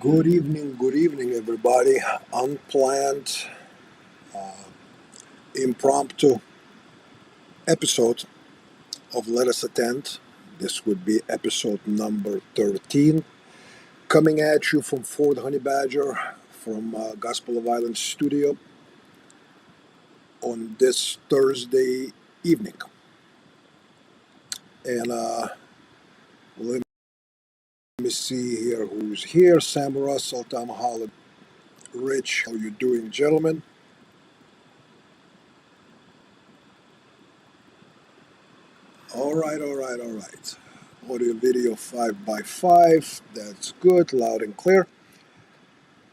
Good evening, everybody. Unplanned, impromptu episode of Let Us Attend. This would be episode number 13, coming at you from Fort Honey Badger, from Gospel of Island studio on this Thursday evening. And let me see here who's here. Sam Russell, Tom Holland, Rich. How you doing, gentlemen? All right, all right, all right. Audio video 5 by 5. That's good, loud and clear,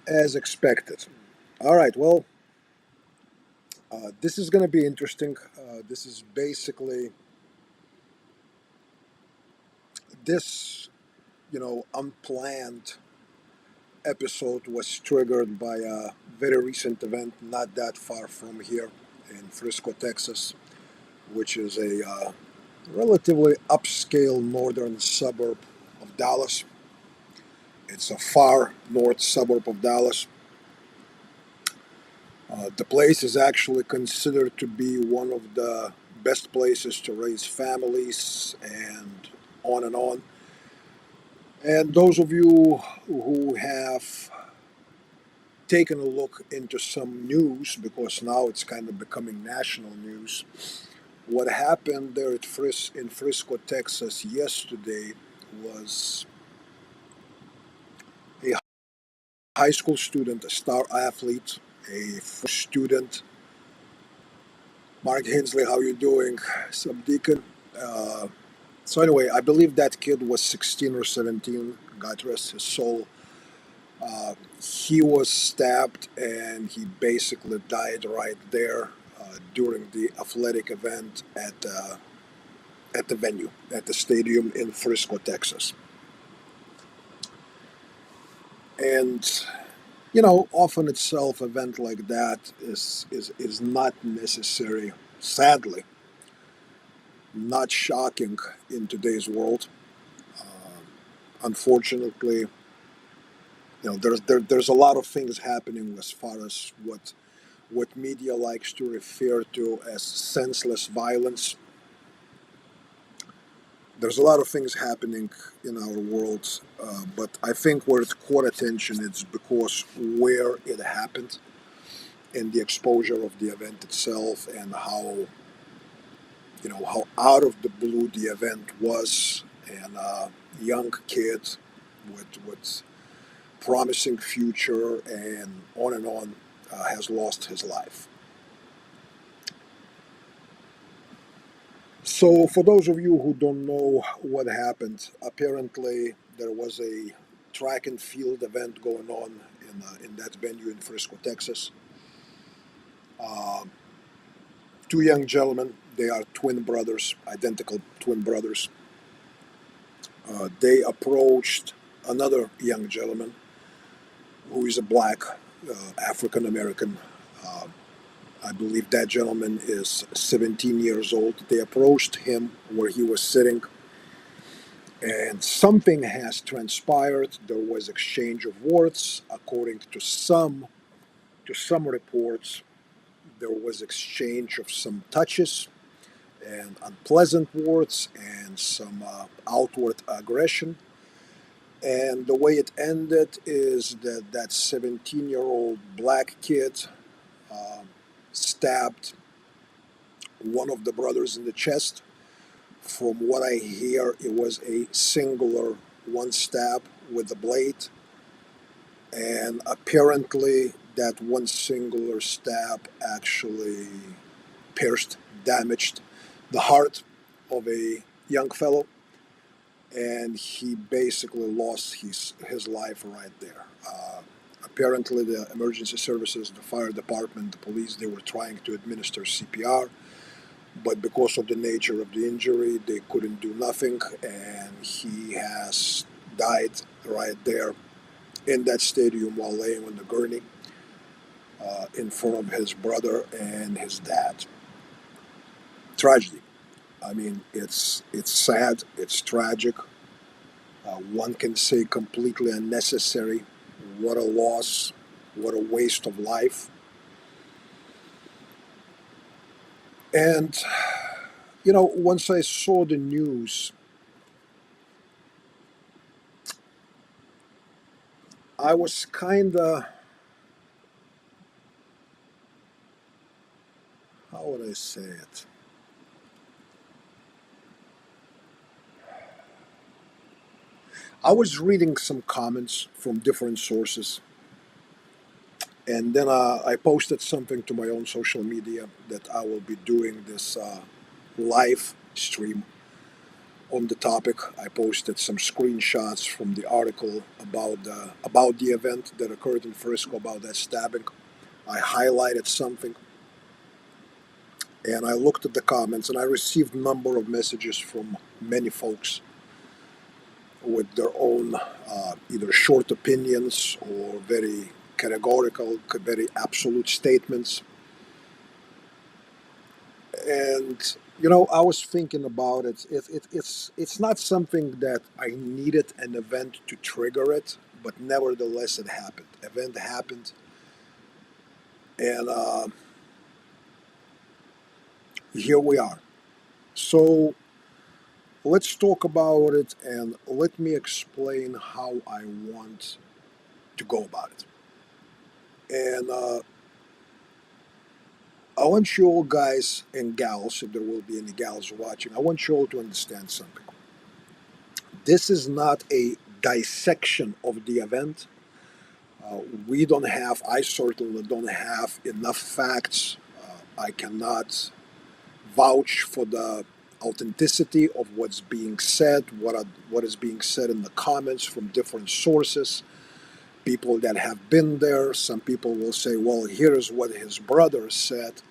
as expected. All right, well, this is going to be interesting. This is basically this, unplanned episode was triggered by a very recent event not that far from here in Frisco, Texas, which is a relatively upscale northern suburb of Dallas. It's a far north suburb of Dallas. The place is actually considered to be one of the best places to raise families and on and on. And those of you who have taken a look into some news, because now it's kind of becoming national news, what happened there in Frisco, Texas yesterday was a high school student, a star athlete, a student. Mark Hensley, how you doing? Subdeacon. Uh, so anyway, I believe that kid was 16 or 17. God rest his soul. He was stabbed and he basically died right there during the athletic event at the venue, at the stadium in Frisco, Texas. And often itself, event like that is not necessary. Sadly, not shocking in today's world. Unfortunately, there's a lot of things happening as far as what media likes to refer to as senseless violence. There's a lot of things happening in our world, but I think where it caught attention is because where it happened and the exposure of the event itself and how out of the blue the event was, and a young kid with promising future and on has lost his life. So, for those of you who don't know what happened, apparently there was a track and field event going on in that venue in Frisco, Texas. Uh, Two young gentlemen, they are twin brothers, identical twin brothers. They approached another young gentleman who is a black African American. Uh, I believe that gentleman is 17 years old. They approached him where he was sitting, and something has transpired. There was exchange of words, according to some reports. There was exchange of some touches and unpleasant words and some outward aggression. And the way it ended is that 17-year-old black kid uh, stabbed one of the brothers in the chest. From what I hear, it was a singular one stab with the blade. And apparently, that one singular stab actually pierced, damaged the heart of a young fellow. And he basically lost his life right there. Apparently, the emergency services, the fire department, the police, they were trying to administer CPR, but because of the nature of the injury, they couldn't do nothing, and he has died right there in that stadium while laying on the gurney in front of his brother and his dad. Tragedy. I mean, it's sad, it's tragic. One can say completely unnecessary What a loss. What a waste of life. And, once I saw the news, I was kind of, how would I say it? I was reading some comments from different sources, and then I posted something to my own social media that I will be doing this live stream on the topic. I posted some screenshots from the article about the event that occurred in Frisco, about that stabbing. I highlighted something, and I looked at the comments, and I received a number of messages from many folks with their own either short opinions or very categorical, very absolute statements. And I was thinking about it. It's not something that I needed an event to trigger it, but nevertheless, it happened. Event happened, and here we are. So let's talk about it, and let me explain how I want to go about it. And I want you all guys and gals, if there will be any gals watching, I want you all to understand something. This is not a dissection of the event. We don't have, I certainly don't have enough facts. I cannot vouch for the authenticity of what's being said, what is being said in the comments from different sources, people that have been there. Some people will say, well, here's what his brother said.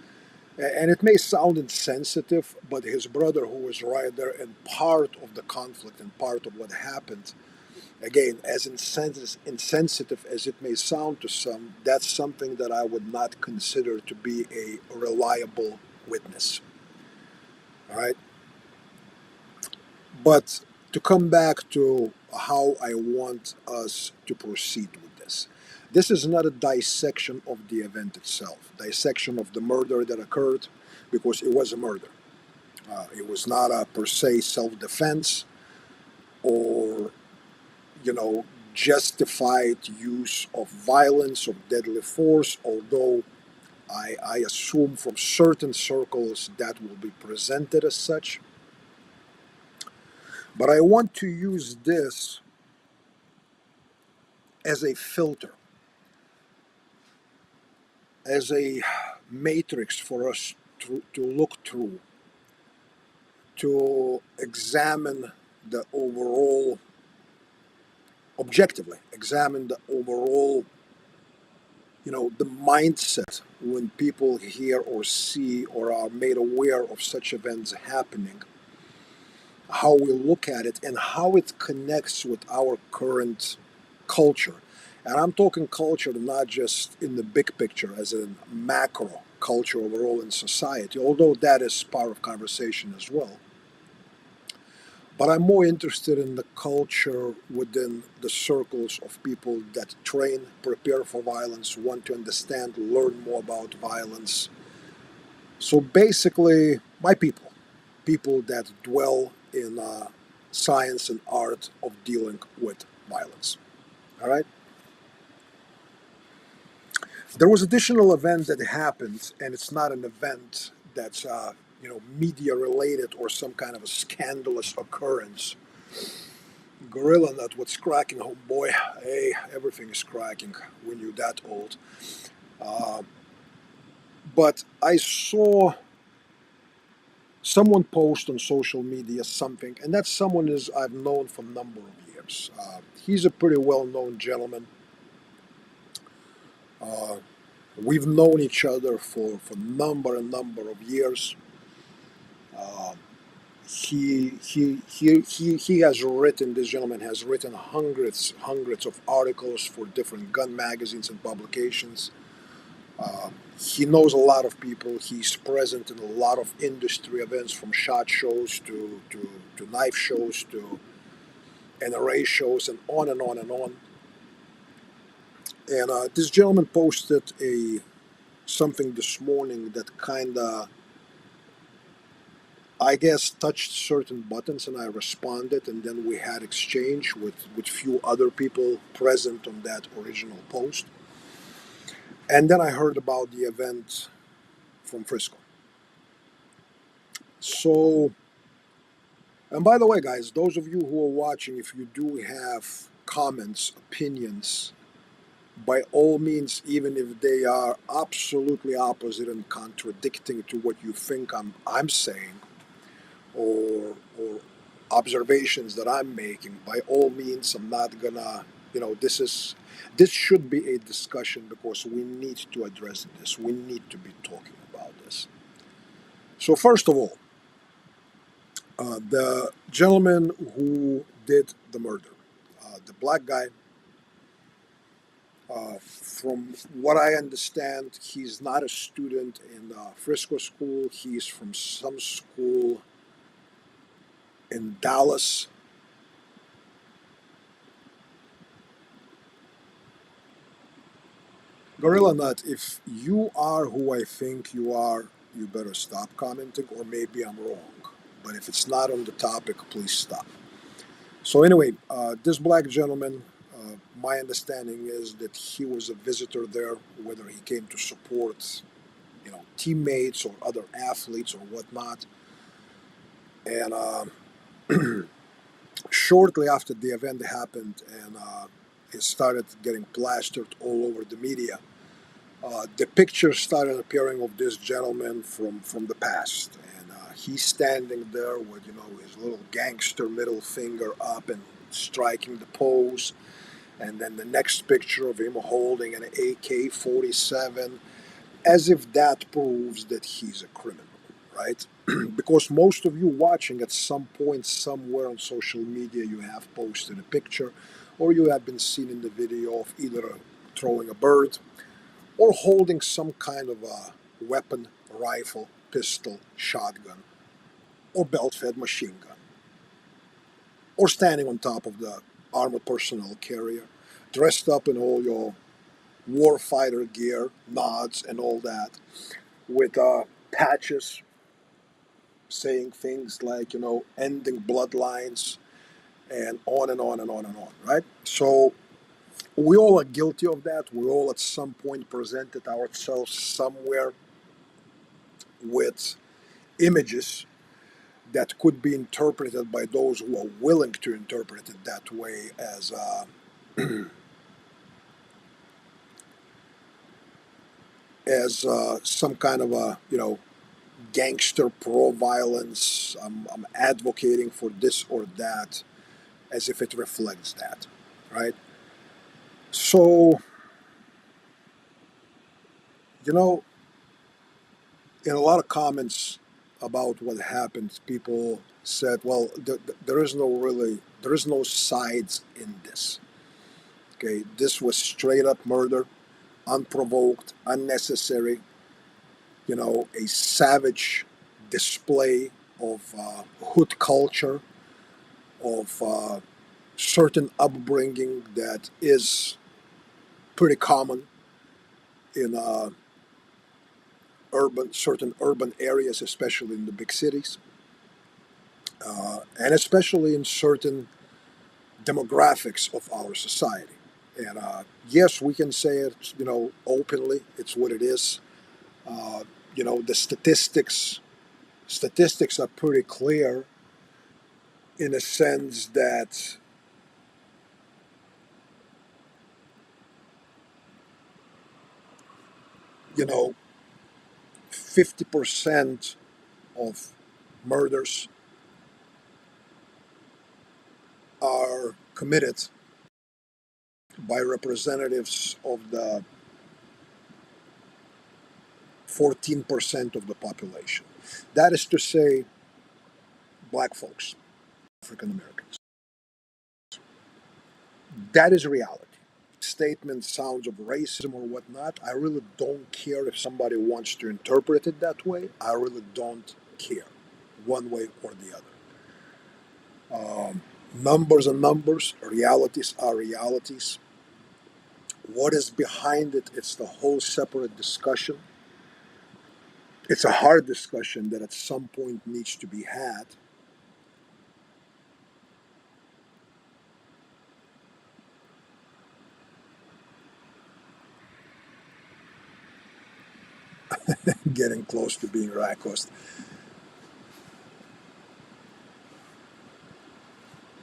And it may sound insensitive, but his brother, who was right there and part of the conflict and part of what happened, again, as insensitive as it may sound to some, that's something that I would not consider to be a reliable witness. All right. But to come back to how I want us to proceed with this, this is not a dissection of the event itself, dissection of the murder that occurred, because it was a murder. It was not a per se self-defense or, you know, justified use of violence or deadly force, although I assume from certain circles that will be presented as such. But I want to use this as a filter, as a matrix for us to look through, to examine the overall, objectively, examine the overall, the mindset when people hear or see or are made aware of such events happening, how we look at it, and how it connects with our current culture. And I'm talking culture not just in the big picture, as in macro culture overall in society, although that is part of conversation as well. But I'm more interested in the culture within the circles of people that train, prepare for violence, want to understand, learn more about violence. So basically, my people that dwell in science and art of dealing with violence. All right. There was additional event that happened, and it's not an event that's media related or some kind of a scandalous occurrence. Gorilla Nut, what's cracking, homeboy? Hey, everything is cracking when you're that old. Uh, but I saw someone post on social media something, and that someone is I've known for a number of years. He's a pretty well-known gentleman. Uh, we've known each other for number of years. Uh, he has written. This gentleman has written hundreds of articles for different gun magazines and publications. He knows a lot of people. He's present in a lot of industry events, from shot shows to knife shows to NRA shows, and on and on and on. And this gentleman posted a something this morning that kind of, I guess, touched certain buttons, and I responded, and then we had exchange with few other people present on that original post. And then I heard about the event from Frisco. So, and by the way, guys, those of you who are watching, if you do have comments, opinions, by all means, even if they are absolutely opposite and contradicting to what you think I'm saying, or observations that I'm making, by all means, I'm not gonna, this should be a discussion because we need to address this. We need to be talking about this. So first of all, the gentleman who did the murder, the black guy, from what I understand, he's not a student in Frisco school. He's from some school in Dallas. Gorilla Nut, if you are who I think you are, you better stop commenting, or maybe I'm wrong. But if it's not on the topic, please stop. So anyway, this black gentleman, my understanding is that he was a visitor there, whether he came to support, teammates or other athletes or whatnot. And shortly after the event happened, and it started getting plastered all over the media, the pictures started appearing of this gentleman from the past, and he's standing there with his little gangster middle finger up and striking the pose, and then the next picture of him holding an AK-47, as if that proves that he's a criminal, right? Because most of you watching at some point somewhere on social media, you have posted a picture, or you have been seen in the video of either throwing a bird or holding some kind of a weapon, rifle, pistol, shotgun, or belt-fed machine gun, or standing on top of the armored personnel carrier, dressed up in all your warfighter gear, nods, and all that, with patches saying things like, ending bloodlines, and on and on and on and on, right? So we all are guilty of that. We all at some point presented ourselves somewhere with images that could be interpreted by those who are willing to interpret it that way as some kind of a gangster pro-violence. I'm advocating for this or that, as if it reflects that, right? So you know, in a lot of comments about what happened, people said, "Well, there is no sides in this. Okay, this was straight up murder, unprovoked, unnecessary. A savage display of hood culture, of certain upbringing that is pretty common in certain urban areas, especially in the big cities, and especially in certain demographics of our society." And yes, we can say it, openly. It's what it is. The statistics are pretty clear in a sense that, 50% of murders are committed by representatives of the 14% of the population. That is to say, black folks, African Americans. That is reality. Statement sounds of racism or whatnot. I really don't care if somebody wants to interpret it that way. I really don't care, one way or the other. Numbers are numbers, realities are realities. What is behind it? It's the whole separate discussion. It's a hard discussion that at some point needs to be had. Getting close to being Rakos.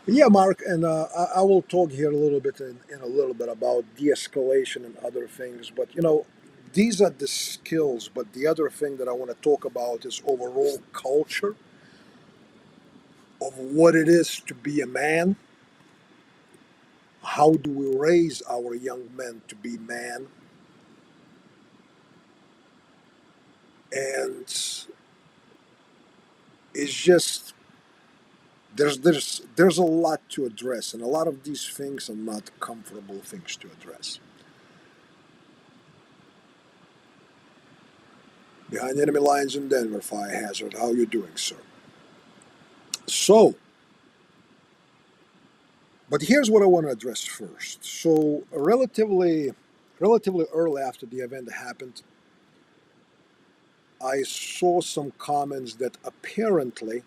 Yeah, Mark, and I will talk here a little bit in a little bit about de-escalation and other things. But these are the skills. But the other thing that I want to talk about is overall culture of what it is to be a man. How do we raise our young men to be man? And it's just there's a lot to address, and a lot of these things are not comfortable things to address. Behind enemy lines in Denver, Fire Hazard. How you doing, sir? So, but here's what I want to address first. So, relatively early after the event happened, I saw some comments that apparently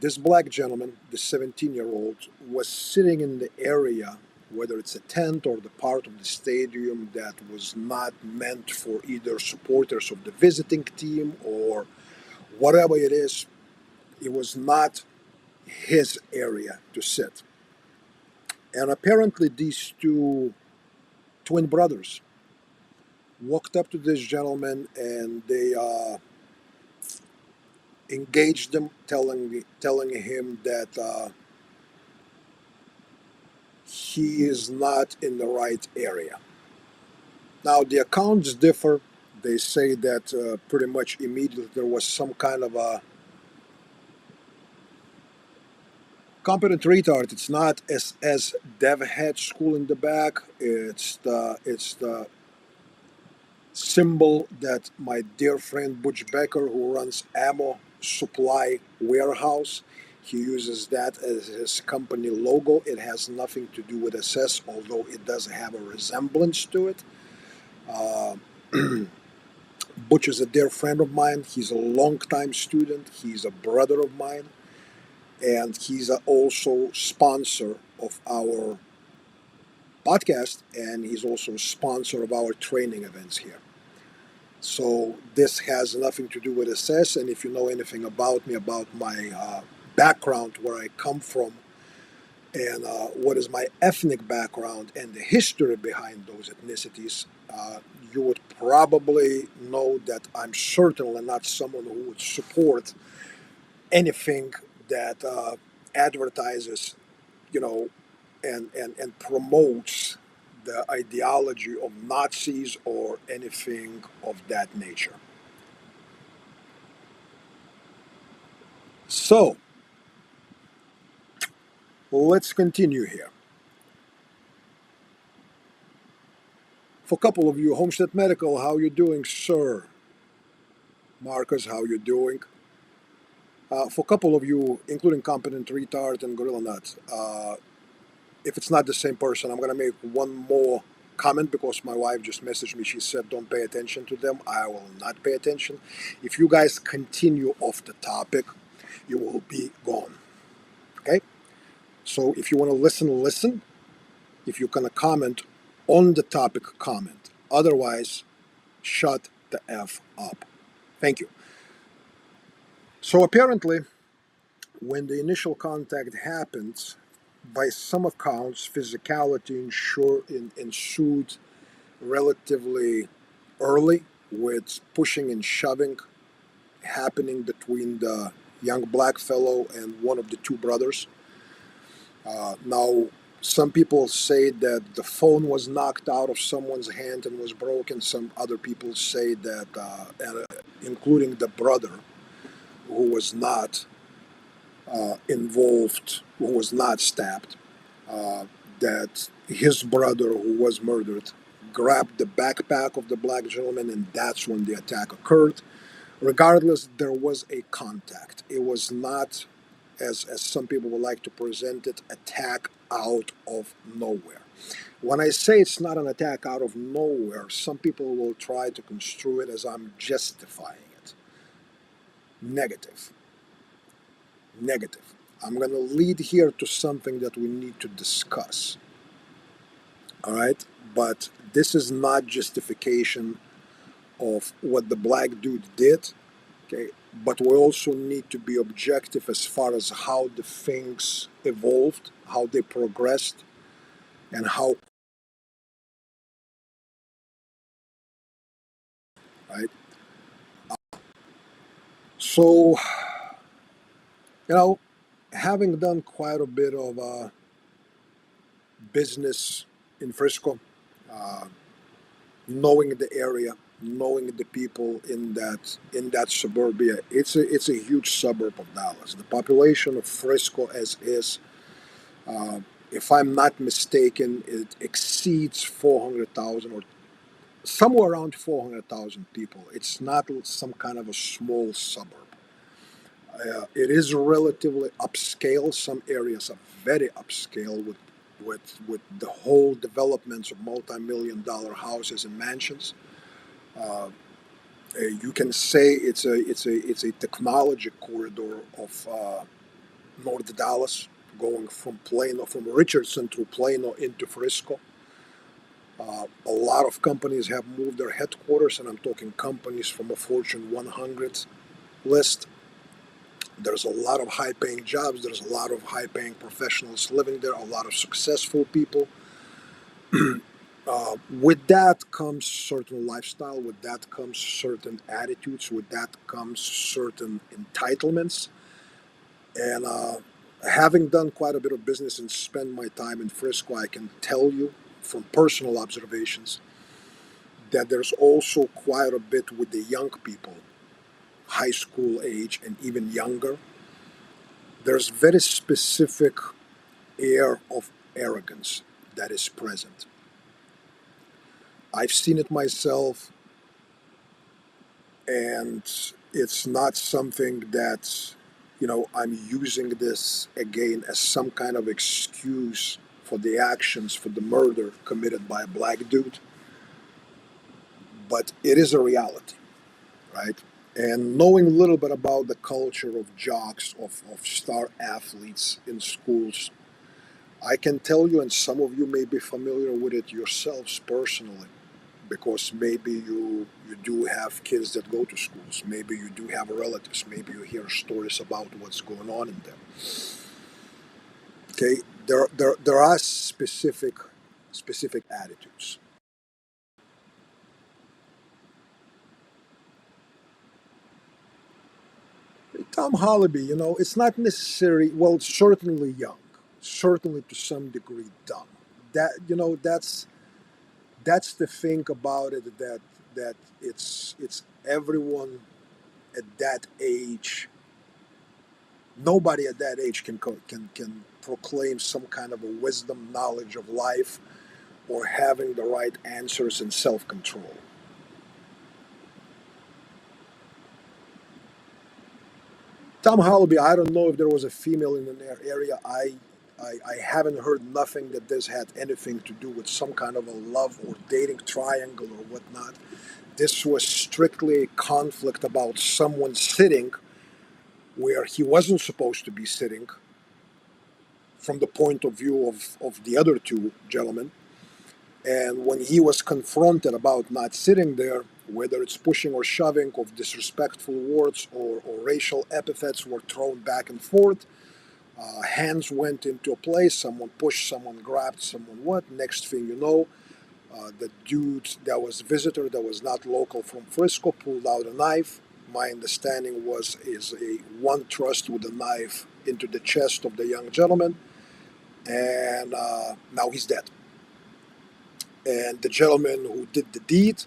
this black gentleman, the 17-year-old, was sitting in the area, whether it's a tent or the part of the stadium that was not meant for either supporters of the visiting team or whatever it is. It was not his area to sit. And apparently, these two twin brothers walked up to this gentleman and they engaged him, telling him that he is not in the right area. Now, the accounts differ. They say that pretty much immediately there was some kind of a competent retard. It's not as Dev had school in the back. It's the symbol that my dear friend Butch Becker, who runs Ammo Supply Warehouse, he uses that as his company logo. It has nothing to do with SS, although it does have a resemblance to it. Uh, Butch is a dear friend of mine. He's a longtime student. He's a brother of mine, and he's also sponsor of our podcast, and he's also a sponsor of our training events here. So this has nothing to do with SS. And if you know anything about me, about my background, where I come from, and what is my ethnic background and the history behind those ethnicities, you would probably know that I'm certainly not someone who would support anything that advertises, you know, and promotes the ideology of Nazis or anything of that nature. So let's continue here. For a couple of you, Homestead Medical, how you doing, sir? Marcus, how you doing? For a couple of you, including Competent Retard and Gorilla Nuts, if it's not the same person, I'm going to make one more comment because my wife just messaged me. She said, don't pay attention to them. I will not pay attention. If you guys continue off the topic, you will be gone. Okay? So if you want to listen, listen. If you're going to comment on the topic, comment. Otherwise, shut the F up. Thank you. So apparently, when the initial contact happens, by some accounts, physicality ensued relatively early, with pushing and shoving happening between the young black fellow and one of the two brothers. Now, some people say that the phone was knocked out of someone's hand and was broken. Some other people say that, including the brother who was not involved, who was not stabbed, uh, that his brother, who was murdered, grabbed the backpack of the black gentleman, and that's when the attack occurred. Regardless, there was a contact. It was not, as some people would like to present it, attack out of nowhere. When I say it's not an attack out of nowhere, some people will try to construe it as I'm justifying it. Negative. Negative. I'm going to lead here to something that we need to discuss. All right? But this is not justification of what the black dude did. Okay? But we also need to be objective as far as how the things evolved, how they progressed, and how, right? So, you know, having done quite a bit of business in Frisco, uh, knowing the area, knowing the people in that suburbia, it's a huge suburb of Dallas. The population of Frisco as is, uh, if I'm not mistaken, it exceeds 400,000 or somewhere around 400,000 people. It's not some kind of a small suburb. It is relatively upscale. Some areas are very upscale with the whole developments of multi-million dollar houses and mansions. Uh, you can say it's a technology corridor of North Dallas, going from Plano, from Richardson to Plano into Frisco. A lot of companies have moved their headquarters, and I'm talking companies from a Fortune 100 list. There's a lot of high paying jobs, there's a lot of high paying professionals living there, a lot of successful people. With that comes certain lifestyle, with that comes certain attitudes, with that comes certain entitlements. And having done quite a bit of business and spent my time in Frisco, I can tell you from personal observations that there's also quite a bit with the young people, high school age and even younger. There's very specific air of arrogance that is present. I've seen it myself, and it's not something that, I'm using this again as some kind of excuse for the actions, for the murder committed by a black dude, but it is a reality, right? And knowing a little bit about the culture of jocks, of star athletes in schools, I can tell you, and some of you may be familiar with it yourselves personally, because maybe you do have kids that go to schools, maybe you do have relatives, maybe you hear stories about what's going on in them. Okay, there are specific attitudes. Tom Hollaby, it's not necessary. Well, certainly young, certainly to some degree dumb. That's the thing about it, that it's everyone at that age. Nobody at that age can proclaim some kind of a wisdom, knowledge of life, or having the right answers and self control. Tom Hollaby, I don't know if there was a female in the area. I haven't heard nothing that this had anything to do with some kind of a love or dating triangle or whatnot. This was strictly a conflict about someone sitting where he wasn't supposed to be sitting from the point of view of the other two gentlemen. And when he was confronted about not sitting there, whether it's pushing or shoving of disrespectful words or racial epithets were thrown back and forth, hands went into a place, someone pushed, someone grabbed, someone what. Next thing you know, the dude that was a visitor, that was not local from Frisco, pulled out a knife. My understanding was is a one thrust with a knife into the chest of the young gentleman, and now he's dead. And the gentleman who did the deed,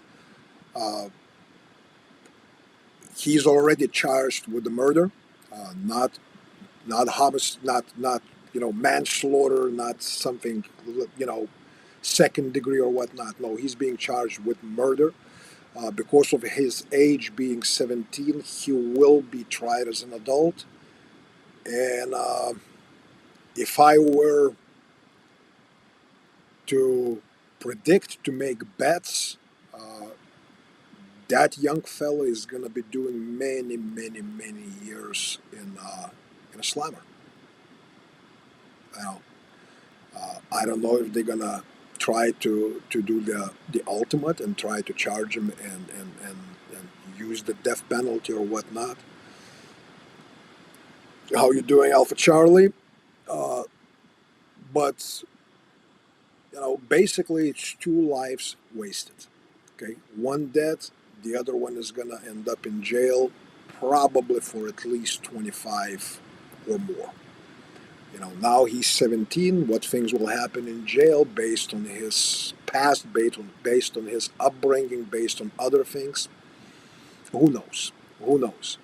uh, he's already charged with the murder, not homicide, not manslaughter, not something you know second degree or whatnot. No, he's being charged with murder. Because of his age being 17, he will be tried as an adult. And if I were to predict, to make bets, uh, that young fella is going to be doing many, many, many years in a slammer. Now, I don't know if they're going to try to do the ultimate and try to charge him and use the death penalty or whatnot. How you doing, Alpha Charlie? Uh, but basically, it's two lives wasted. Okay, one dead, the other one is gonna end up in jail, probably for at least 25 or more. Now he's 17. What things will happen in jail based on his past, based on his upbringing, based on other things? Who knows? Who knows?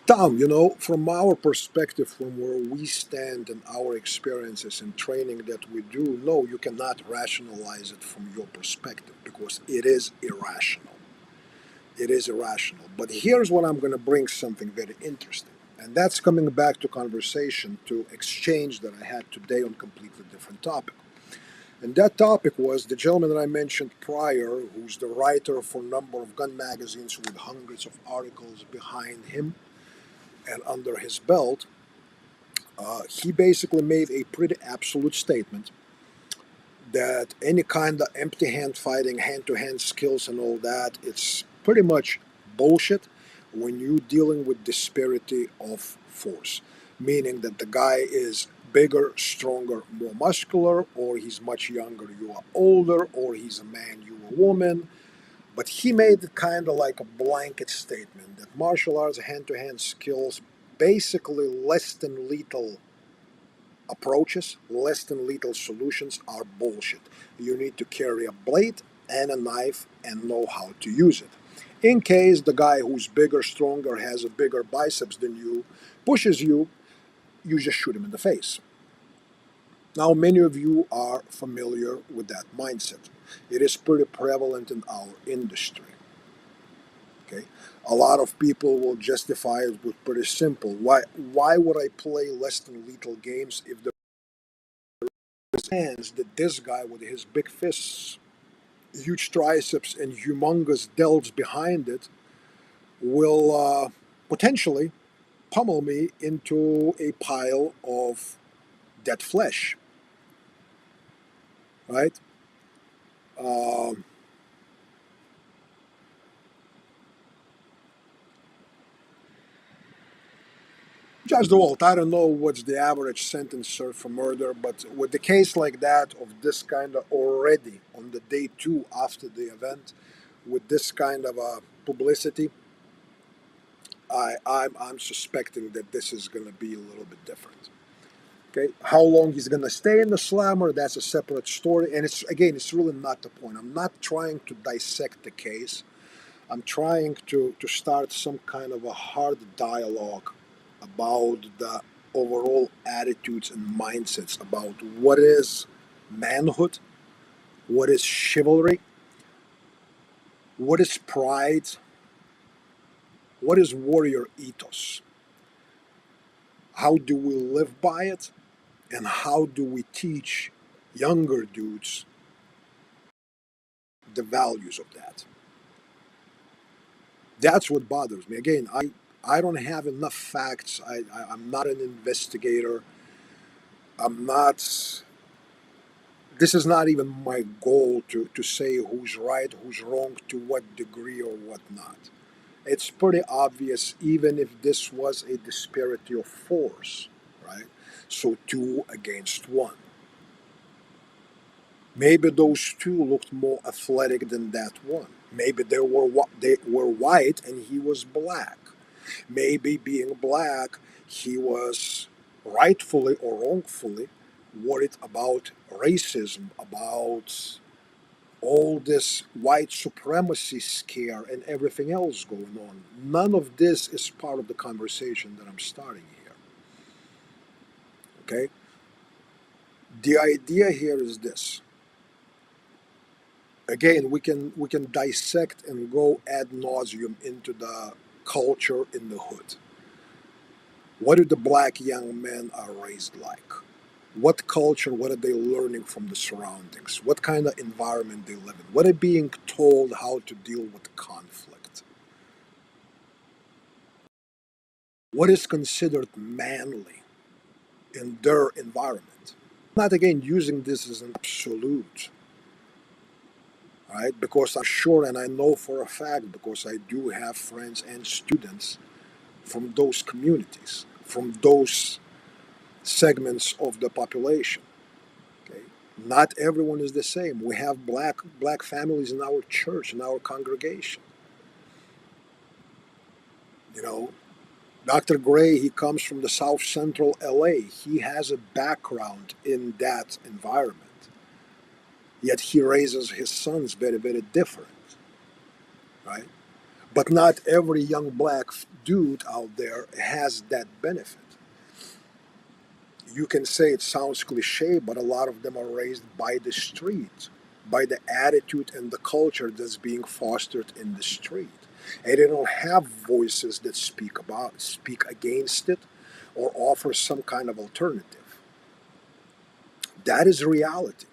Tom, from our perspective, from where we stand and our experiences and training that we do, no, you cannot rationalize it from your perspective because it is irrational. It is irrational. But here's what I'm going to bring something very interesting. And that's coming back to conversation, to exchange that I had today on completely different topic. And that topic was the gentleman that I mentioned prior, who's the writer for a number of gun magazines with hundreds of articles behind him and under his belt. He basically made a pretty absolute statement that any kind of empty hand fighting, hand to hand skills, and all that, it's pretty much bullshit when you're dealing with disparity of force. Meaning that the guy is bigger, stronger, more muscular, or he's much younger, you are older, or he's a man, you a woman. But he made it kind of like a blanket statement that martial arts, hand to hand skills, basically less than lethal approaches, less than lethal solutions are bullshit. You need to carry a blade and a knife and know how to use it. In case the guy who's bigger, stronger, has a bigger biceps than you, pushes you, you just shoot him in the face. Now, many of you are familiar with that mindset. It is pretty prevalent in our industry. Okay, a lot of people will justify it with pretty simple. Why would I play less than lethal games if the hands that this guy with his big fists, huge triceps, and humongous delts behind it will potentially pummel me into a pile of dead flesh, right? Um, Judge DeWalt, I don't know what's the average sentence served for murder, but with the case like that, of this kind of already on the day two after the event, with this kind of publicity, I'm suspecting that this is going to be a little bit different. Okay, how long he's going to stay in the slammer, that's a separate story. And it's really not the point. I'm not trying to dissect the case. I'm trying to start some kind of a hard dialogue about the overall attitudes and mindsets about what is manhood, what is chivalry, what is pride, what is warrior ethos, how do we live by it, and how do we teach younger dudes the values of that. That's what bothers me. Again, I don't have enough facts. I'm not an investigator. I'm not. This is not even my goal to say who's right, who's wrong, to what degree or whatnot. It's pretty obvious, even if this was a disparity of force, right? So two against one. Maybe those two looked more athletic than that one. Maybe they were white and he was black. Maybe being black, he was rightfully or wrongfully worried about racism, about all this white supremacy scare and everything else going on. None of this is part of the conversation that I'm starting here. Okay? The idea here is this. Again, we can dissect and go ad nauseum into the culture in the hood. What do the black young men are raised like? What culture, what are they learning from the surroundings? What kind of environment they live in? What are being told how to deal with conflict? What is considered manly in their environment? Not again using this as an absolute, right? Because I'm sure and I know for a fact, because I do have friends and students from those communities, from those segments of the population. Okay? Not everyone is the same. We have black families in our church, in our congregation. You know, Dr. Gray, he comes from the South Central LA. He has a background in that environment. Yet he raises his sons very, very different, right? But not every young black dude out there has that benefit. You can say it sounds cliche, but a lot of them are raised by the street, by the attitude and the culture that's being fostered in the street. And they don't have voices that speak against it or offer some kind of alternative. That is reality.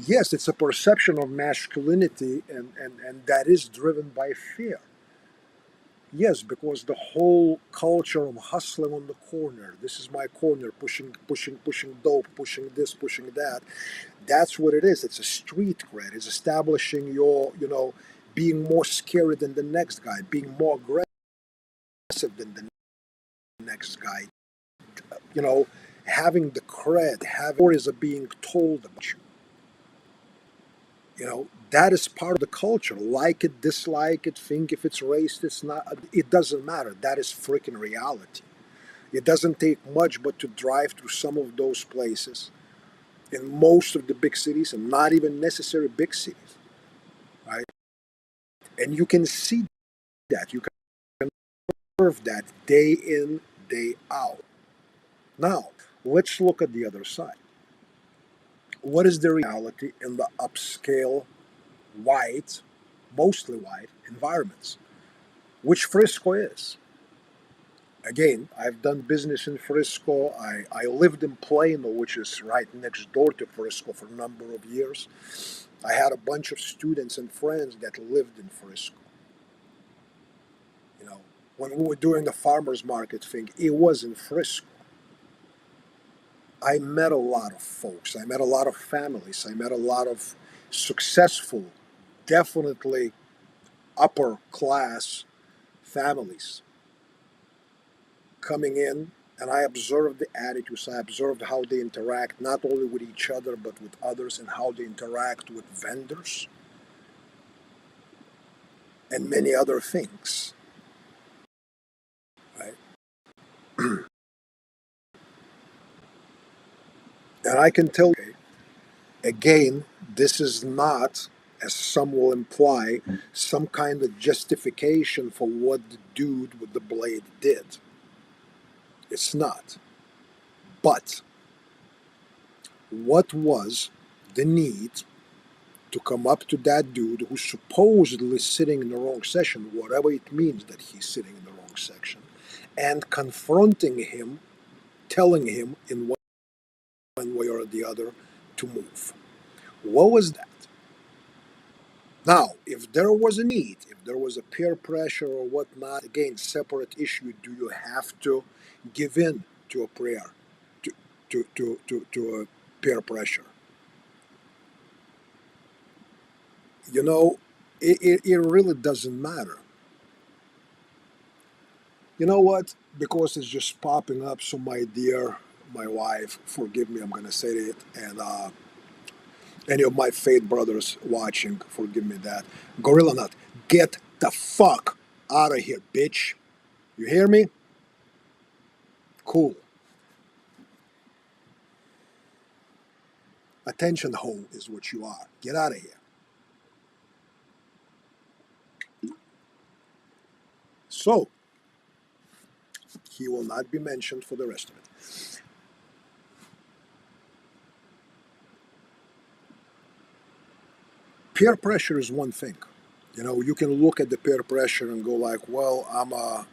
Yes, it's a perception of masculinity, and that is driven by fear. Yes, because the whole culture of hustling on the corner, this is my corner, pushing dope, pushing this, pushing that. That's what it is. It's a street cred. It's establishing your, being more scary than the next guy, being more aggressive than the next guy. You know, having the cred, having stories are being told about you. That is part of the culture. Like it, dislike it, think if it's racist, not. It doesn't matter. That is freaking reality. It doesn't take much but to drive through some of those places in most of the big cities, and not even necessarily big cities, right? And you can see that. You can observe that day in, day out. Now, let's look at the other side. What is the reality in the upscale, white, mostly white environments? Which Frisco is? Again, I've done business in Frisco. I lived in Plano, which is right next door to Frisco, for a number of years. I had a bunch of students and friends that lived in Frisco. You know, when we were doing the farmers market thing, it was in Frisco. I met a lot of folks. I met a lot of families. I met a lot of successful, definitely upper class families coming in, and I observed the attitudes. I observed how they interact not only with each other but with others, and how they interact with vendors and many other things. Right? And I can tell you, again, this is not, as some will imply, some kind of justification for what the dude with the blade did. It's not. But what was the need to come up to that dude who's supposedly sitting in the wrong section, whatever it means that he's sitting in the wrong section, and confronting him, telling him in one way or the other to move? What was that? Now, if there was a need, if there was a peer pressure or whatnot, again, separate issue. Do you have to give in to a prayer, to to a peer pressure? You know, it really doesn't matter. You know what? Because it's just popping up. So, my dear, my wife, forgive me, I'm going to say it. And any of my faith brothers watching, forgive me that. Gorilla Nut, get the fuck out of here, bitch. You hear me? Cool. Attention hole is what you are. Get out of here. So, he will not be mentioned for the rest of it. Peer pressure is one thing. You can look at the peer pressure and go like, well,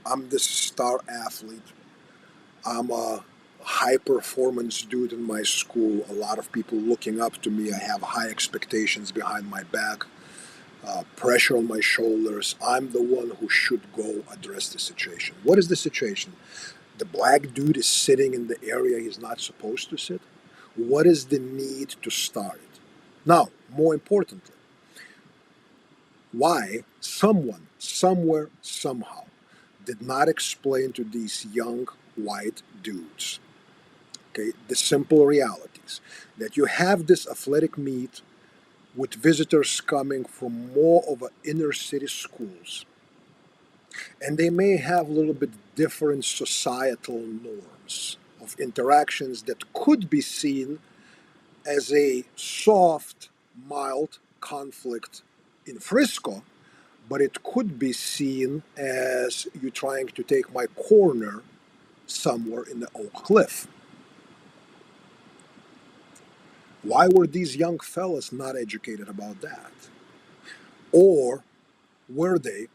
I'm this star athlete. I'm a high performance dude in my school. A lot of people looking up to me. I have high expectations behind my back, pressure on my shoulders. I'm the one who should go address the situation. What is the situation? The black dude is sitting in the area he's not supposed to sit. What is the need to start it? Now, more importantly, why someone, somewhere, somehow did not explain to these young white dudes, okay, the simple realities that you have this athletic meet with visitors coming from more of a inner city schools, and they may have a little bit different societal norms of interactions that could be seen as a soft, mild conflict in Frisco, but it could be seen as you trying to take my corner somewhere in the Oak Cliff. Why were these young fellas not educated about that? Or were they,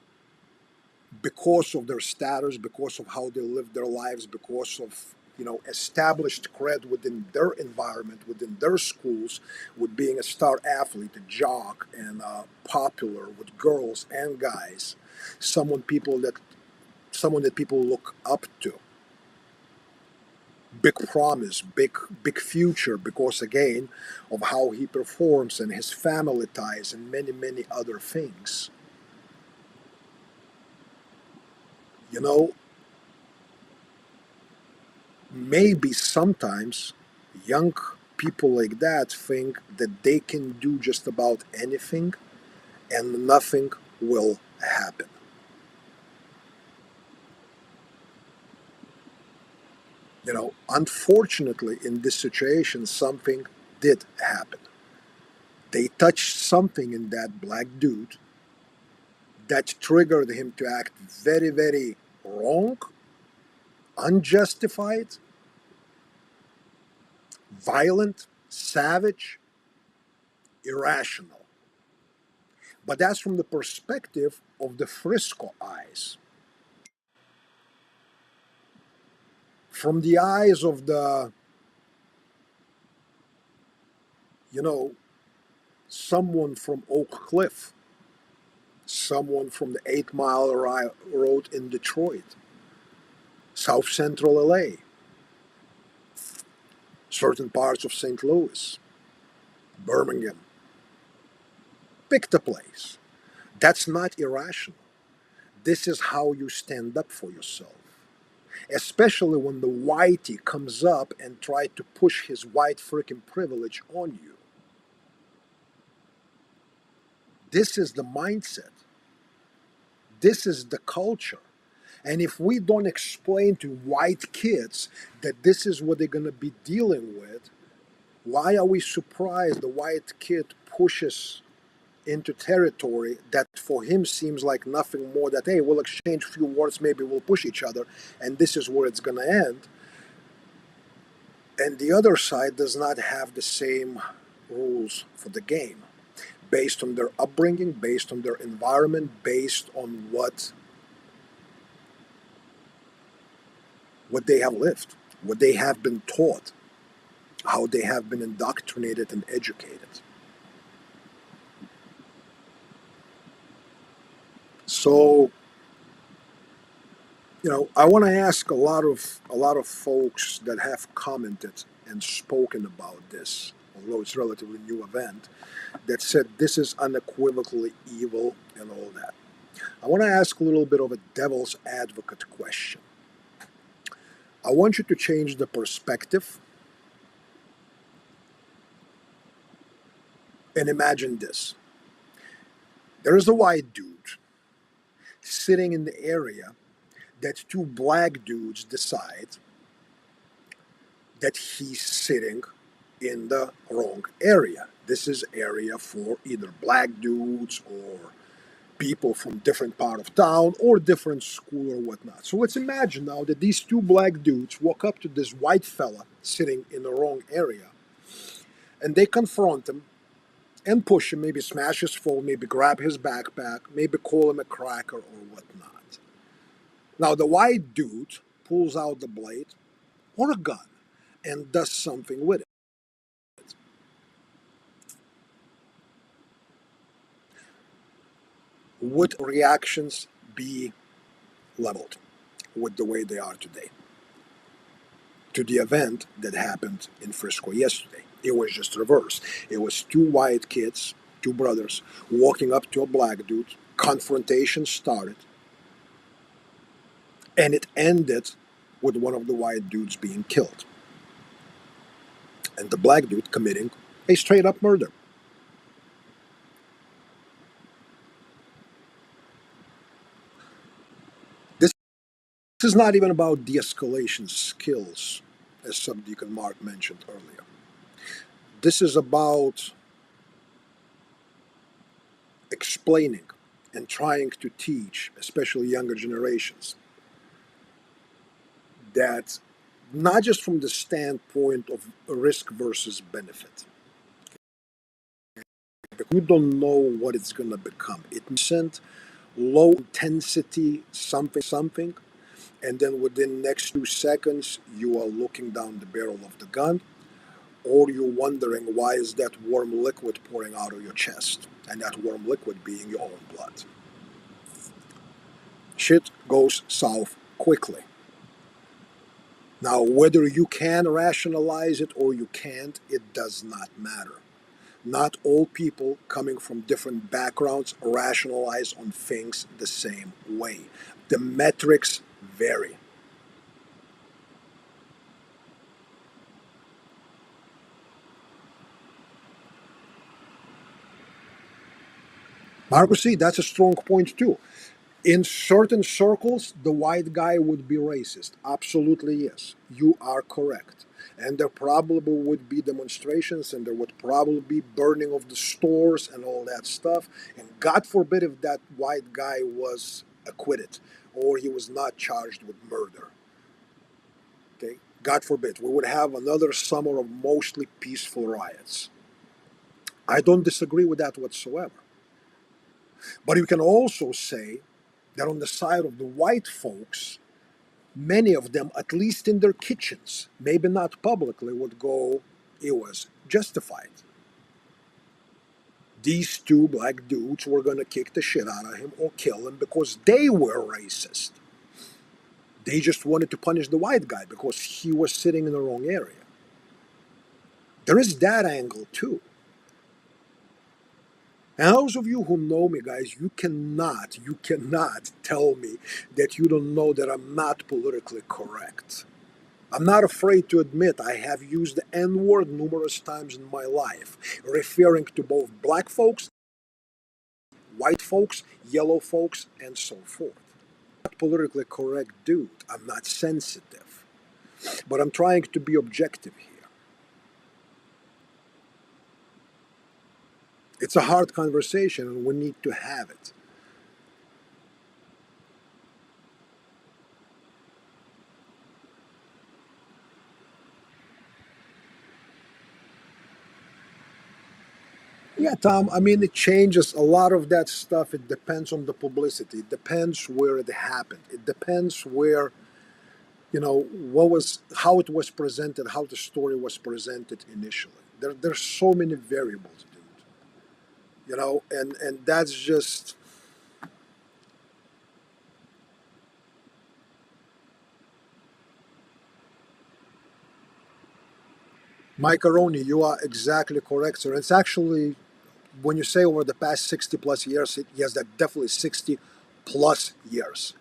because of their status, because of how they lived their lives, because of established cred within their environment, within their schools, with being a star athlete, a jock, and popular with girls and guys, someone people that someone that people look up to, big promise, big future, because again of how he performs and his family ties and many other things. You know, maybe sometimes young people like that think that they can do just about anything and nothing will happen. Unfortunately, in this situation, something did happen. They touched something in that black dude that triggered him to act very wrong, unjustified, violent, savage, irrational. But that's from the perspective of the Frisco eyes. From the eyes of the, you know, someone from Oak Cliff, someone from the 8 Mile Road in Detroit, South Central LA, certain parts of St. Louis, Birmingham. Pick the place. That's not irrational. This is how you stand up for yourself. Especially when the whitey comes up and try to push his white freaking privilege on you. This is the mindset. This is the culture. And if we don't explain to white kids that this is what they're going to be dealing with, why are we surprised the white kid pushes into territory that for him seems like nothing more that, hey, we'll exchange a few words, maybe we'll push each other, and this is where it's going to end. And the other side does not have the same rules for the game based on their upbringing, based on their environment, based on what they have lived, what they have been taught, how they have been indoctrinated and educated. So, I want to ask a lot of folks that have commented and spoken about this, although it's a relatively new event, that said this is unequivocally evil and all that. I want to ask a little bit of a devil's advocate question. I want you to change the perspective and imagine this. There is a white dude sitting in the area that two black dudes decide that he's sitting in the wrong area. This is area for either black dudes or people from different part of town or different school or whatnot. So let's imagine now that these two black dudes walk up to this white fella sitting in the wrong area and they confront him and push him, maybe smash his phone, maybe grab his backpack, maybe call him a cracker or whatnot. Now, the white dude pulls out the blade or a gun and does something with it. Would reactions be leveled with the way they are today to the event that happened in Frisco yesterday? It was just reverse. It was two white kids, two brothers, walking up to a black dude. Confrontation started, and it ended with one of the white dudes being killed, and the black dude committing a straight up murder. This is not even about de escalation skills, as Subdeacon Mark mentioned earlier. This is about explaining and trying to teach, especially younger generations, that not just from the standpoint of risk versus benefit. You don't know what it's going to become. It sent low intensity something, and then within next 2 seconds you are looking down the barrel of the gun, or you're wondering why is that warm liquid pouring out of your chest, and that warm liquid being your own blood. Shit goes south quickly. Now, whether you can rationalize it or you can't, it does not matter. Not all people coming from different backgrounds rationalize on things the same way. The metrics vary. Marcus, see, that's a strong point too. In certain circles, the white guy would be racist. Absolutely, yes. You are correct. And there probably would be demonstrations and there would probably be burning of the stores and all that stuff. And God forbid if that white guy was acquitted or he was not charged with murder. Okay? God forbid. We would have another summer of mostly peaceful riots. I don't disagree with that whatsoever. But you can also say that on the side of the white folks, many of them, at least in their kitchens, maybe not publicly, would go, it was justified. These two black dudes were going to kick the shit out of him or kill him because they were racist. They just wanted to punish the white guy because he was sitting in the wrong area. There is that angle too. And those of you who know me, guys, you cannot tell me that you don't know that I'm not politically correct. I'm not afraid to admit I have used the N word numerous times in my life, referring to both black folks, white folks, yellow folks, and so forth. I'm not politically correct, dude. I'm not sensitive. But I'm trying to be objective here. It's a hard conversation, and we need to have it. Yeah, Tom, I mean, it changes a lot of that stuff. It depends on the publicity. It depends where it happened. It depends where, how it was presented, how the story was presented initially. There's so many variables, dude. And that's just, Mike Aroni, you are exactly correct, sir. It's actually, when you say over the past 60 plus years, yes, that definitely 60 plus years.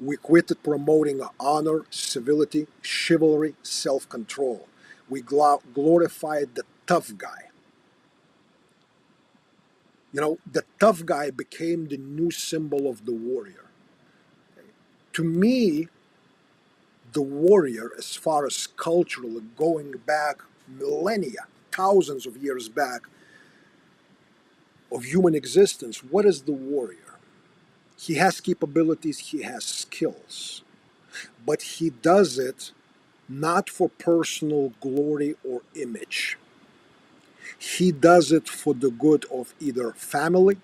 We quitted promoting honor, civility, chivalry, self control. We glorified the tough guy. The tough guy became the new symbol of the warrior. To me, the warrior, as far as culturally going back millennia, thousands of years back of human existence, what is the warrior? He has capabilities, he has skills, but he does it not for personal glory or image. He does it for the good of either family,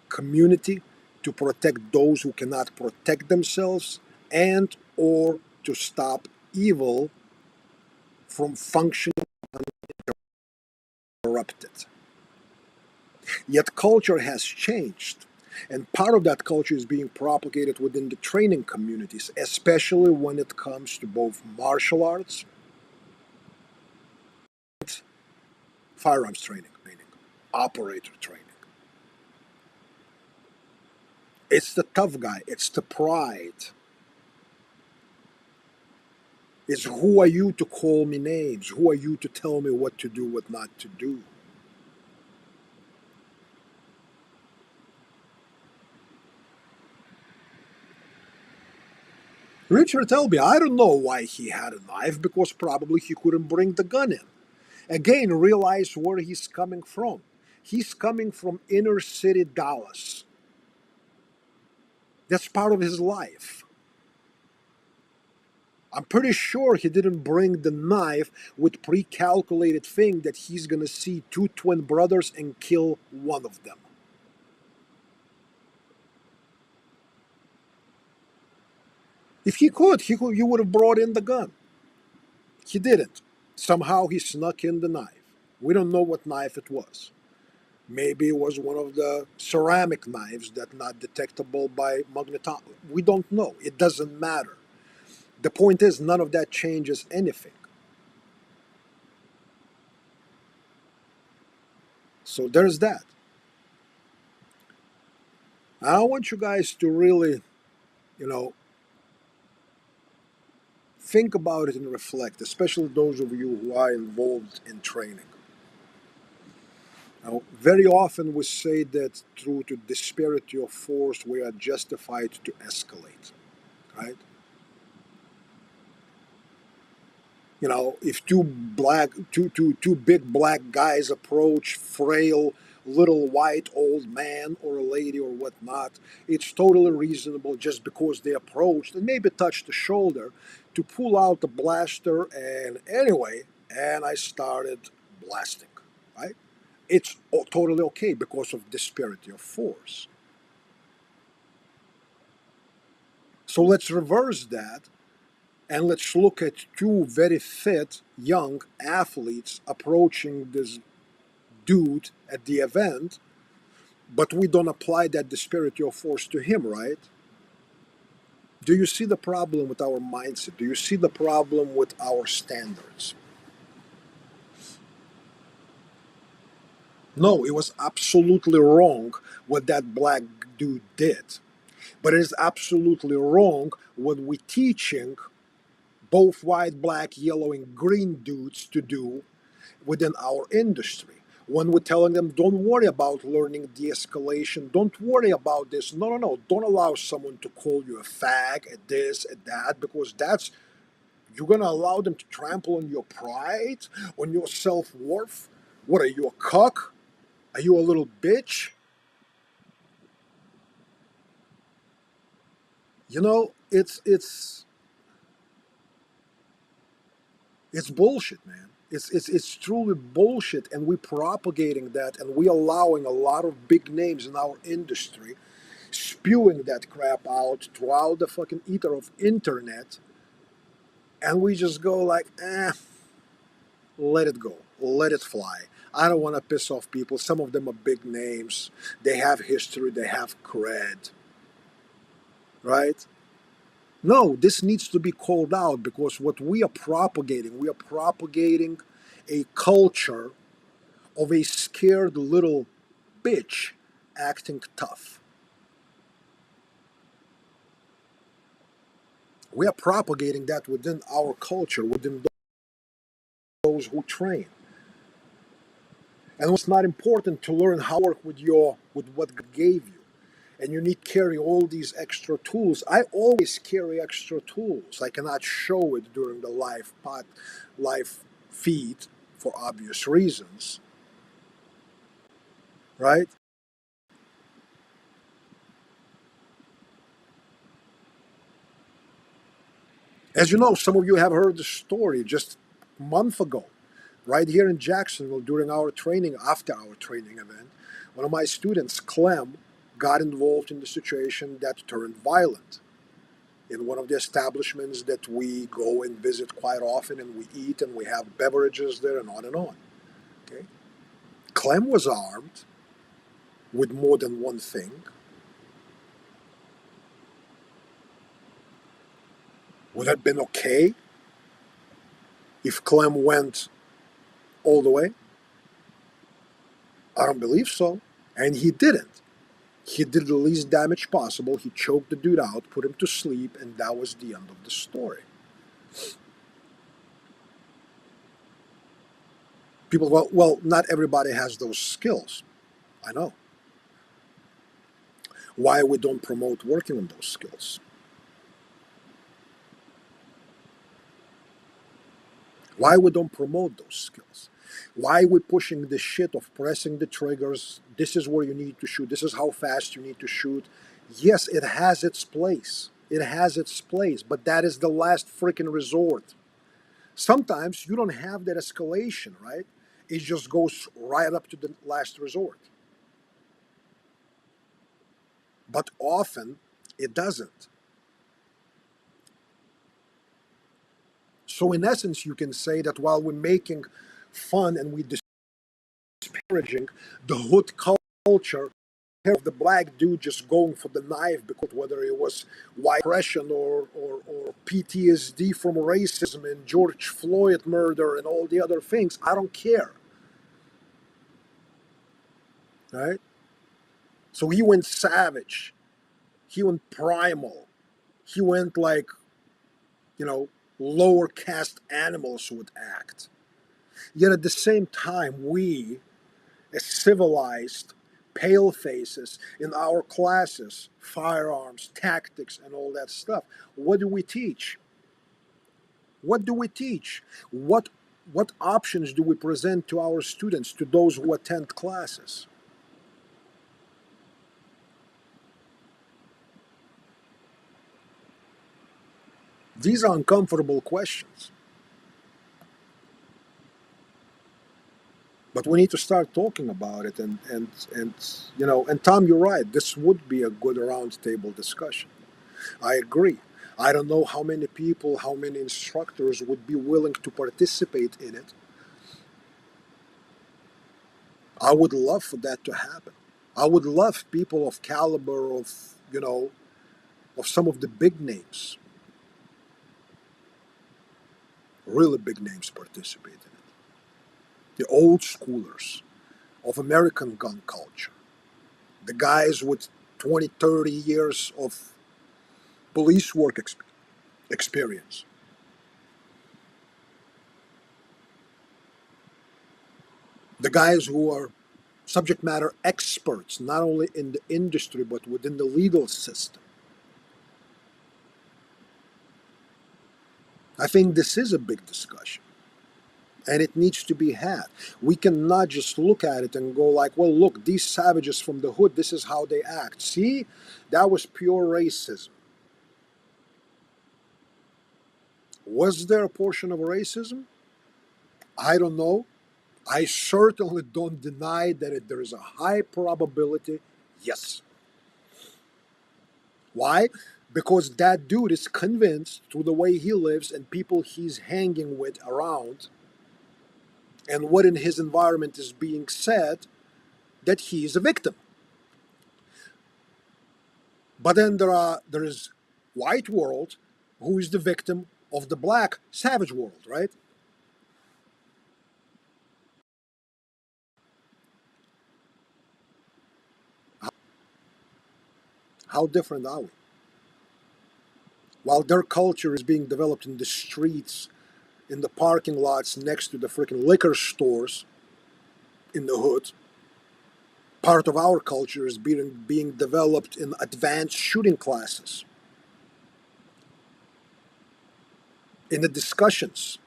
community, to protect those who cannot protect themselves, and or to stop evil from functioning uninterrupted. Yet culture has changed. And part of that culture is being propagated within the training communities, especially when it comes to both martial arts, firearms training, operator training. It's the tough guy, it's the pride. It's who are you to call me names? Who are you to tell me what to do, what not to do? Richard Elby, I don't know why he had a knife, because probably he couldn't bring the gun in. Again, realize where he's coming from. He's coming from inner city Dallas. That's part of his life. I'm pretty sure he didn't bring the knife with pre-calculated thing that he's gonna see two twin brothers and kill one of them. If he would have brought in the gun. He didn't. Somehow he snuck in the knife. We don't know what knife it was. Maybe it was one of the ceramic knives that not detectable by magnetometry. We don't know. It doesn't matter. The point is, none of that changes anything. So there's that. I want you guys to really, you know, think about it and reflect, especially those of you who are involved in training. Now, very often we say that through the disparity of force, we are justified to escalate, right? You know, if two big black guys approach frail little white old man or a lady or whatnot, it's totally reasonable just because they approached and maybe touched the shoulder to pull out the blaster and I started blasting, right? It's totally okay because of disparity of force. So let's reverse that and let's look at two very fit young athletes approaching this dude at the event, but we don't apply that disparity of force to him, right? Do you see the problem with our mindset? Do you see the problem with our standards? No, it was absolutely wrong what that black dude did. But it is absolutely wrong what we're teaching both white, black, yellow, and green dudes to do within our industry. When we're telling them, don't worry about learning de escalation, don't worry about this. No, no, no. Don't allow someone to call you a fag, at this, at that, because that's, you're going to allow them to trample on your pride, on your self worth. What are you, a cuck? Are you a little bitch? You know, it's bullshit, man. It's truly bullshit, and we're propagating that, and we're allowing a lot of big names in our industry spewing that crap out throughout the fucking ether of internet, and we just go like, let it go, let it fly. I don't want to piss off people. Some of them are big names. They have history. They have cred, right? No, this needs to be called out because what we are propagating a culture of a scared little bitch acting tough. We are propagating that within our culture, within those who train. And it's not important to learn how to work with what God gave you. And you need to carry all these extra tools. I always carry extra tools. I cannot show it during the live feed for obvious reasons, right? As you know, some of you have heard the story just a month ago. Right here in Jacksonville during our training, after our training event, one of my students, Clem, got involved in the situation that turned violent in one of the establishments that we go and visit quite often, and we eat and we have beverages there and on and on. Okay? Clem was armed with more than one thing. Would it have been okay if Clem went all the way? I don't believe so. And he didn't. He did the least damage possible. He choked the dude out, put him to sleep, and that was the end of the story. People, well, not everybody has those skills. I know. Why we don't promote working on those skills? Why we don't promote those skills? Why we pushing the shit of pressing the triggers? This is where you need to shoot. This is how fast you need to shoot. Yes, it has its place. It has its place, but that is the last freaking resort. Sometimes you don't have that escalation, right? It just goes right up to the last resort. But often it doesn't. So, in essence, you can say that while we're making fun and we disparaging the hood culture of the black dude just going for the knife, because whether it was white oppression or PTSD from racism and George Floyd murder and all the other things, I don't care. Right? So he went savage. He went primal. He went like, you know, lower caste animals would act. Yet at the same time, we, as civilized pale faces in our classes, firearms, tactics, and all that stuff, what do we teach? What do we teach? What options do we present to our students, to those who attend classes? These are uncomfortable questions. But we need to start talking about it, and and Tom, you're right. This would be a good roundtable discussion. I agree. I don't know how many people, how many instructors would be willing to participate in it. I would love for that to happen. I would love people of caliber of some of the big names, really big names, participate in it. The old schoolers of American gun culture, the guys with 20, 30 years of police work experience, the guys who are subject matter experts, not only in the industry, but within the legal system. I think this is a big discussion, and it needs to be had. We cannot just look at it and go like, well, look, these savages from the hood, this is how they act. See, that was pure racism. Was there a portion of racism? I don't know. I certainly don't deny that there is a high probability, yes. Why? Because that dude is convinced through the way he lives and people he's hanging with around and what in his environment is being said, that he is a victim. But then there is white world who is the victim of the black savage world, right? How different are we? While their culture is being developed in the streets, in the parking lots next to the freaking liquor stores in the hood, part of our culture is being developed in advanced shooting classes, in the discussions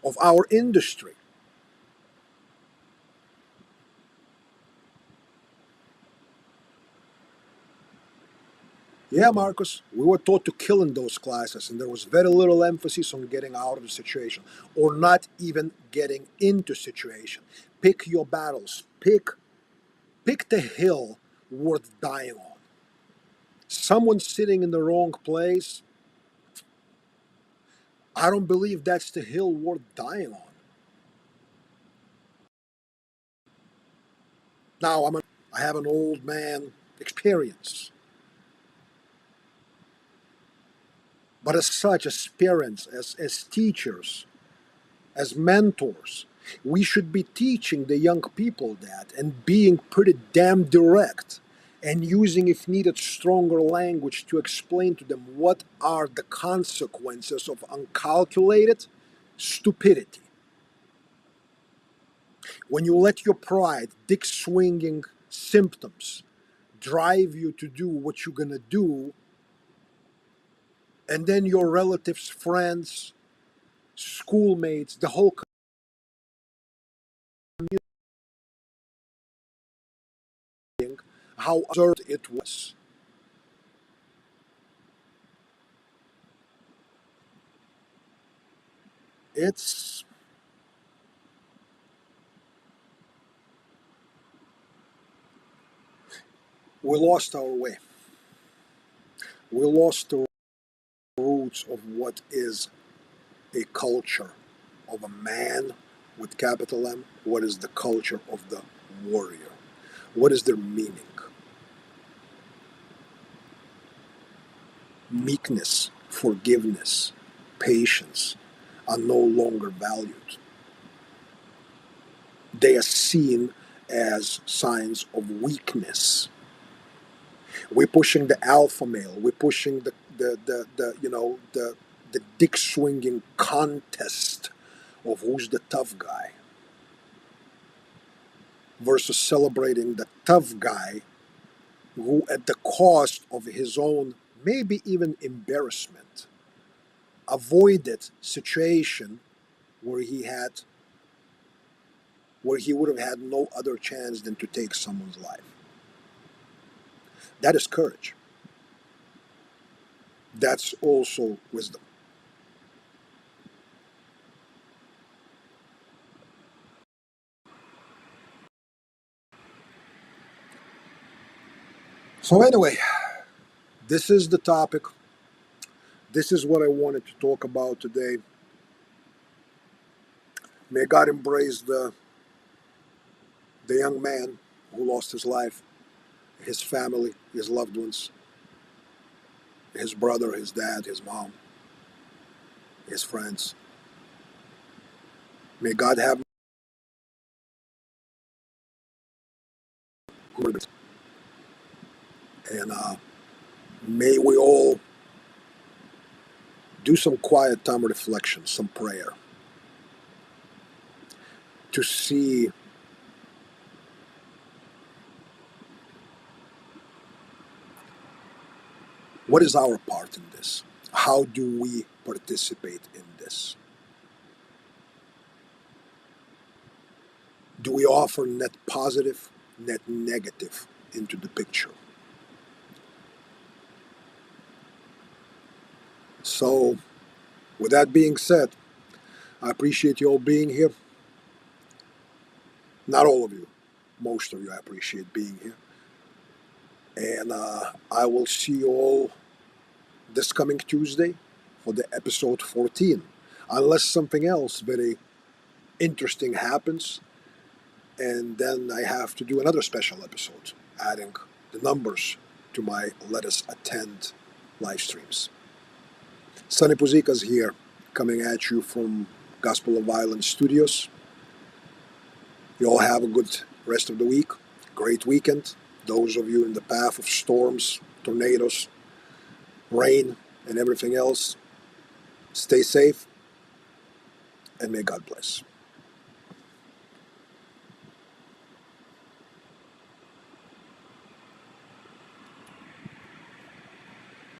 of our industry. Yeah, Marcus, we were taught to kill in those classes, and there was very little emphasis on getting out of the situation or not even getting into situation. Pick your battles. Pick the hill worth dying on. Someone sitting in the wrong place, I don't believe that's the hill worth dying on. Now I have an old man experience, but as such, as parents, as teachers, as mentors, we should be teaching the young people that and being pretty damn direct and using, if needed, stronger language to explain to them what are the consequences of uncalculated stupidity. When you let your pride, dick swinging symptoms, drive you to do what you're gonna do, and then your relatives, friends, schoolmates, the whole community, how absurd it was. It's We lost our way. We lost the roots of what is a culture of a man with capital M. What is the culture of the warrior? What is their meaning? Meekness, forgiveness, patience are no longer valued. They are seen as signs of weakness. We're pushing the alpha male. We're pushing the dick swinging contest of who's the tough guy versus celebrating the tough guy who, at the cost of his own, maybe even embarrassment, avoided situation where he would have had no other chance than to take someone's life. That is courage. That's also wisdom. So anyway, this is the topic. This is what I wanted to talk about today. May God embrace the young man who lost his life, his family, his loved ones, his brother, his dad, his mom, his friends. May God have mercy. And may we all do some quiet time reflection, some prayer to see what is our part in this. How do we participate in this? Do we offer net positive, net negative into the picture? So, with that being said, I appreciate you all being here. Not all of you, most of you, I appreciate being here. And I will see you all this coming Tuesday for the episode 14. Unless something else very interesting happens, and then I have to do another special episode, adding the numbers to my Let Us Attend live streams. Sonny Puzikas here, coming at you from Gospel of Violence Studios. You all have a good rest of the week, great weekend. Those of you in the path of storms, tornadoes, rain, and everything else, stay safe, and may God bless.